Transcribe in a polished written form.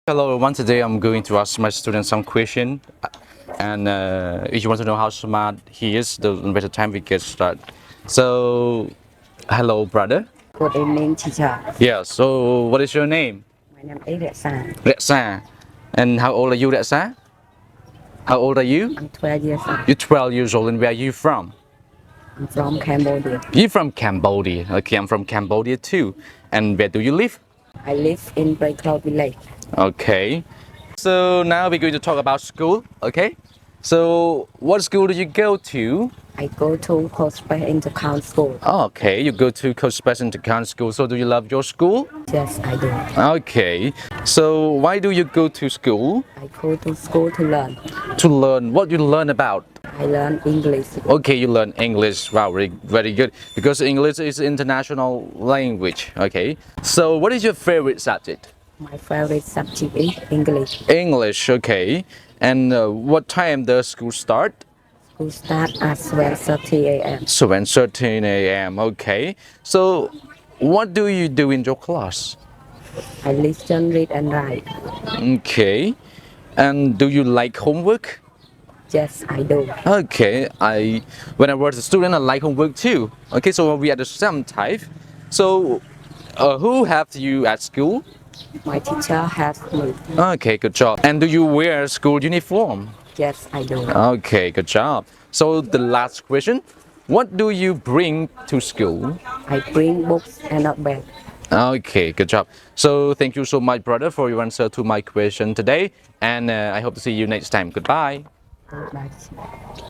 Hello everyone, today I'm going to ask my students some question and if you want to know how smart he is, the better time we get started. So, hello brother. Good evening, teacher. Yeah, so what is your name? My name is Reksan. Reksa. And how old are you, Reksa? How old are you? I'm 12 years old. You're 12 years old and where are you from? I'm from Cambodia. You're from Cambodia. Okay, I'm from Cambodia too. And where do you live? I live in Breaklow Village. Okay. So now we're going to talk about school, okay? So what school do you go to? I go to Prospect Intercount School. Oh, okay, you go to Coach Special Intercount School. So do you love your school? Yes, I do. Okay. So why do you go to school? I go to school to learn. To learn. What you learn about? I learn English. Okay, you learn English. Wow, very, very good. Because English is international language. Okay. So what is your favorite subject? My favorite subject is English. English. Okay. And what time does school start? School start at 7:30 a.m. 7:13 a.m. Okay. So what do you do in your class? I listen, read, and write. Okay. And do you like homework? Yes, I do. Okay. When I was a student, I like homework too. Okay. So we are the same type. So who have you at school? My teacher has me. Okay. Good job. And do you wear school uniform? Yes, I do. Okay. Good job. So the last question. What do you bring to school? I bring books and a bag. Okay, good job. So thank you so much, brother, for your answer to my question today. And I hope to see you next time. Goodbye. Goodbye.